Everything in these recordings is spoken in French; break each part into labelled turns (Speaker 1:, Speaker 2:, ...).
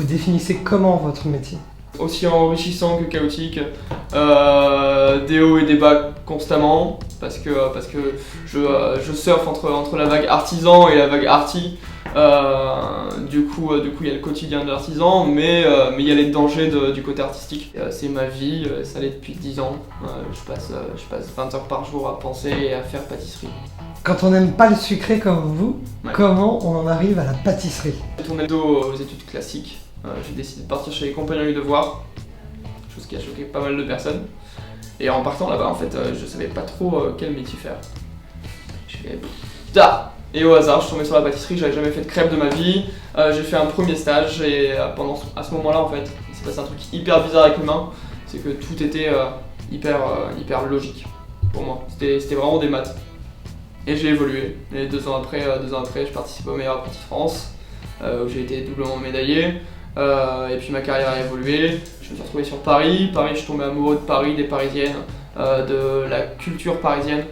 Speaker 1: vous définissez comment votre métier?
Speaker 2: Aussi enrichissant que chaotique, des hauts et des bas constamment, parce que je surfe entre la vague artisan et la vague arty. Du coup, il y a le quotidien de l'artisan, mais il y a les dangers du côté artistique. C'est ma vie, ça l'est depuis 10 ans. Je passe 20 heures par jour à penser et à faire pâtisserie.
Speaker 1: Quand on n'aime pas le sucré comme vous,
Speaker 2: Ouais.
Speaker 1: comment on en arrive à la pâtisserie?
Speaker 2: J'ai tourné le dos aux études classiques. J'ai décidé de partir chez les Compagnons du Devoir, chose qui a choqué pas mal de personnes. Et en partant là-bas, en fait, je savais pas trop quel métier faire. Je fais tard. Et au hasard, je suis tombé sur la pâtisserie, j'avais jamais fait de crêpes de ma vie. J'ai fait un premier stage et à ce moment-là, en fait, il s'est passé un truc hyper bizarre avec mes mains. C'est que tout était hyper logique pour moi. C'était vraiment des maths. Et j'ai évolué. Et 2 ans après, je participe au meilleur apprenti de France, où j'ai été doublement médaillé. Et puis ma carrière a évolué. Je me suis retrouvé sur Paris. Paris, je suis tombé amoureux de Paris, des Parisiennes, de la culture parisienne,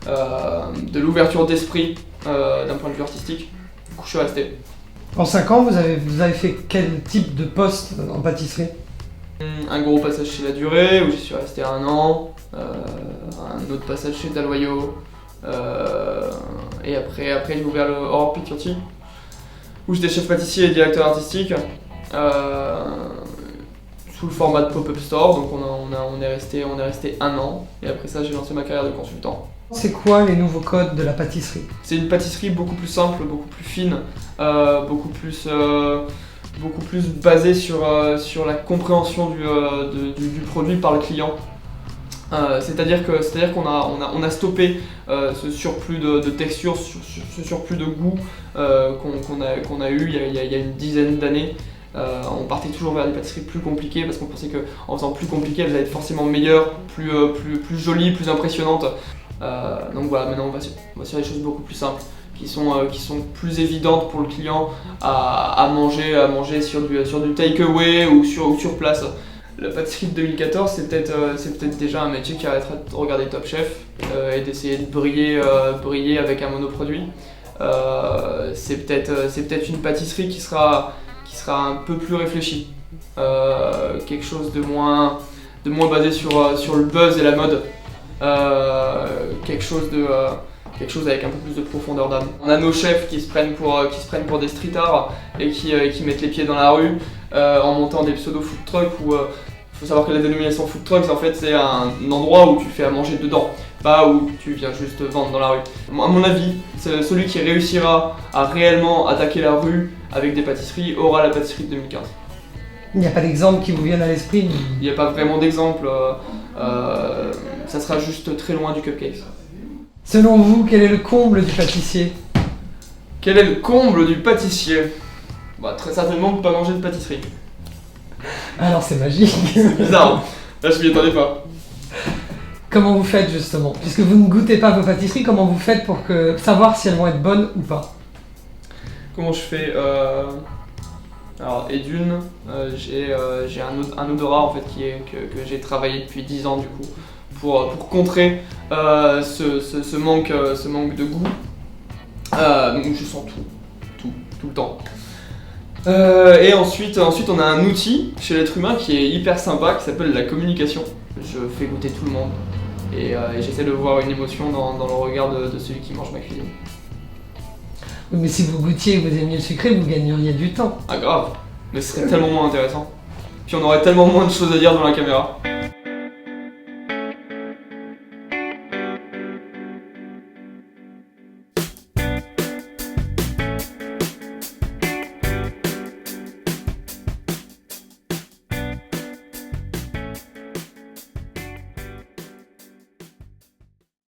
Speaker 2: de l'ouverture d'esprit d'un point de vue artistique. Du coup, je suis resté.
Speaker 1: En 5 ans, vous avez fait quel type de poste en pâtisserie?
Speaker 2: Un gros passage chez La Durée, où j'y suis resté 1 an. Un autre passage chez Daloyau. Et après j'ai ouvert le Aurore Picturti, où j'étais chef pâtissier et directeur artistique, sous le format de pop-up store. Donc on est resté 1 an, et après ça j'ai lancé ma carrière de consultant.
Speaker 1: C'est quoi les nouveaux codes de la pâtisserie?
Speaker 2: C'est une pâtisserie beaucoup plus simple, beaucoup plus fine, beaucoup plus basée sur la compréhension du produit par le client. C'est-à-dire qu'on a stoppé ce surplus de texture, ce surplus de goût qu'on a eu il y a une dizaine d'années. On partait toujours vers des pâtisseries plus compliquées parce qu'on pensait qu'en faisant plus compliqué, elles allaient être forcément meilleures, plus jolies, plus impressionnantes. Donc voilà, maintenant on va sur des choses beaucoup plus simples, qui sont plus évidentes pour le client à manger sur du take-away ou sur place. La pâtisserie de 2014, c'est peut-être déjà un métier qui arrêtera de regarder Top Chef et d'essayer de briller avec un monoproduit. C'est peut-être une pâtisserie qui sera un peu plus réfléchie, quelque chose de moins basé sur le buzz et la mode, quelque chose avec un peu plus de profondeur d'âme. On a nos chefs qui se prennent pour des street arts et qui mettent les pieds dans la rue en montant des pseudo food trucks où faut savoir que la dénomination food trucks, en fait, c'est un endroit où tu fais à manger dedans, pas où tu viens juste vendre dans la rue. À mon avis, celui qui réussira à réellement attaquer la rue avec des pâtisseries aura la pâtisserie de 2015.
Speaker 1: Il n'y a pas d'exemple qui vous vienne à l'esprit?
Speaker 2: Il n'y a pas vraiment d'exemple, ça sera juste très loin du cupcake.
Speaker 1: Selon vous, quel est le comble du pâtissier?
Speaker 2: Quel est le comble du pâtissier? Bah, très certainement de ne pas manger de pâtisserie.
Speaker 1: Alors c'est magique.
Speaker 2: C'est bizarre, hein. Là je m'y attendais pas.
Speaker 1: Comment vous faites justement? Puisque vous ne goûtez pas vos pâtisseries, comment vous faites pour savoir si elles vont être bonnes ou pas?
Speaker 2: Comment je fais Alors, et d'une, j'ai un odorat en fait que j'ai travaillé depuis 10 ans du coup pour contrer ce manque de goût. Donc je sens tout le temps. Et ensuite on a un outil chez l'être humain qui est hyper sympa qui s'appelle la communication. Je fais goûter tout le monde et j'essaie de voir une émotion dans le regard de celui qui mange ma cuisine.
Speaker 1: Mais si vous goûtiez et que vous aimiez le sucré, vous gagneriez du temps.
Speaker 2: Ah grave, mais ce serait tellement moins intéressant. Puis on aurait tellement moins de choses à dire dans la caméra.